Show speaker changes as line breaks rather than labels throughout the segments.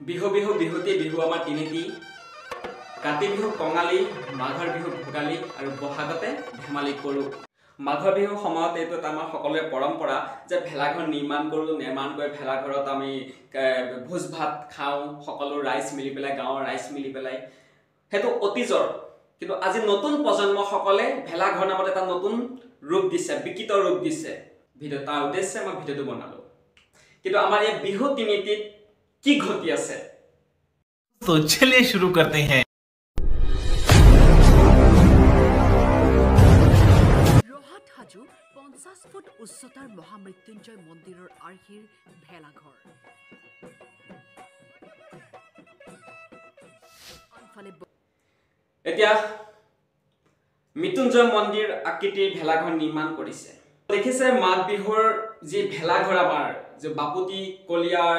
বিহু বিহু বিহুতি বিহু আমাৰ তিনিটি কাতি বিহু কঙালী মাঘৰ বিহু ভোগালী আৰু বহাগতে ধেমালি কৰোঁ মাঘৰ বিহু সময়ত এইটো আমাৰ সকলোৰে পৰম্পৰা যে ভেলাঘৰ নিৰ্মাণ কৰোঁ নিৰ্মাণ কৰি ভেলাঘৰত আমি ভোজ ভাত খাওঁ সকলো ৰাইজ মিলি পেলাই গাঁৱৰ ৰাইজ মিলি পেলাই হেতু অতীজৰ কিন্তু আজি নতুন প্ৰজন্ম সকলে ভেলাঘৰ নামত এটা নতুন ৰূপ দিছে বিকিত ৰূপ দিছে ভিডিও তাৰ উদ্দেশ্যে মই ভিডিওটো বনালো কিন্তু আমাৰ এই বিহু তিনিটিত কি ঘটি আছে
तो चलिए शुरू करते हैं
रोहात हाजु 50 फुट उच्चतार महामृत्युंजय मंदिर आर्हिर भेलाघर
এতিয়া মৃত্যুঞ্জয় মন্দিৰ আকৃতিৰ ভেলাঘৰ নিৰ্মাণ কৰিছে দেখিছে মাঘ বিহুৰ যি ভেলাঘৰ আমাৰ যে বাপুতি কলিয়াৰ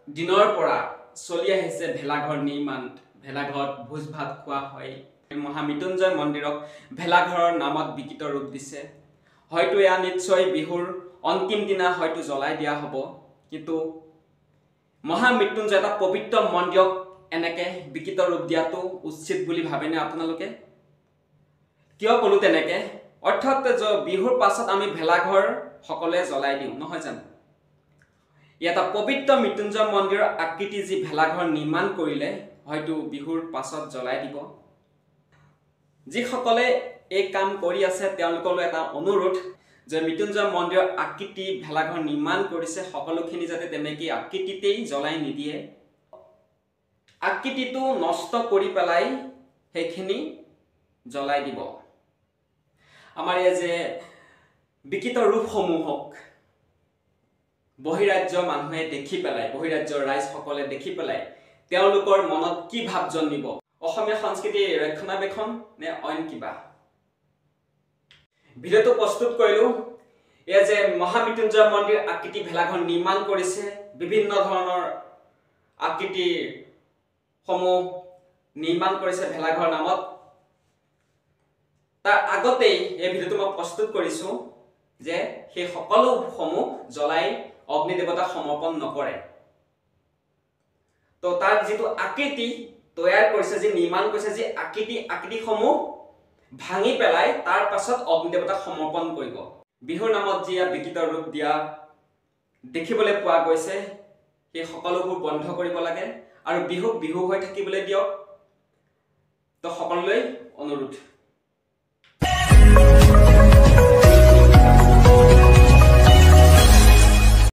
দিনৰ পৰা চলি আহিছে ভেলাঘৰ নিৰ্মাণ ভেলাঘৰত ভোজ ভাত খোৱা হয় মহামৃত্যুঞ্জয় মন্দিৰক ভেলাঘৰৰ নামত বিকিত ৰূপ দিছে হয়তো এয়া নিশ্চয় বিহুৰ অন্তিম দিনা হয়তো জ্বলাই দিয়া হ'ব কিন্তু মহামৃত্যুঞ্জয় এটা পবিত্ৰ মন্দিৰক এনেকে বিকিত ৰূপ দিয়াটো উচিত বুলি ভাবেনে আপোনালোকে কিয় কলো তেনেকে অৰ্থাৎ বিহুৰ পাছত আমি ভেলাঘৰ সকলোৱে জ্বলাই দিওঁ নহয় জানো এটা পবিত্ৰ মৃত্যুঞ্জয় মন্দিৰৰ আকৃতি যি ভেলাঘৰ নিৰ্মাণ কৰিলে হয়তো বিহুৰ পাছত জ্বলাই দিব যি সকলে এই কাম কৰি আছে তেওঁলোকলৈ এটা অনুৰোধ যে মৃত্যুঞ্জয় মন্দিৰৰ আকৃতি ভেলাঘৰ নিৰ্মাণ কৰিছে সকলোখিনি যাতে তেনেকৈ আকৃতিতেই জ্বলাই নিদিয়ে আকৃতিটো নষ্ট কৰি পেলাই সেইখিনি জ্বলাই দিব আমাৰ এই যে বিকিত ৰূপসমূহক বহিৰাজ্য মানুহে দেখি পেলাই বহিৰাজ্যৰ ৰাইজ সকলে দেখি পেলাই তেওঁলোকৰ মনত কি ভাৱ জন্মিব অসমীয়া সংস্কৃতি ৰক্ষণাবেক্ষণ নে অইন কিবা ভিডিওটো প্ৰস্তুত কৰিলো এই যে মহামৃত্যুঞ্জয় মন্দিৰ আকৃতি ভেলাঘৰ নিৰ্মাণ কৰিছে বিভিন্ন ধৰণৰ আকৃতি সমূহ নিৰ্মাণ কৰিছে ভেলাঘৰ নামত তাৰ আগতেই এই ভিডিওটো মই প্ৰস্তুত কৰিছো যে সেই সকলো সমূহ জ্বলাই অগ্নি দেৱতা সমৰ্পণ নকৰে তো তাৰ যেটো আকৃতি তৈয়াৰ কৰিছে যে নিৰ্মাণ কৰিছে যে আকৃতি সমূহ ভাঙি পেলাই তাৰ পাছত অগ্নি দেৱতা সমৰ্পণ কৰিব বিহুৰ নামত যি বিকিত ৰূপ দিয়া দেখিবলৈ পোৱা গৈছে সেই সকলোবোৰ বন্ধ কৰিব লাগে আৰু বিহু হৈ থাকিবলৈ দিয়ক তো সকলোলৈ অনুৰোধ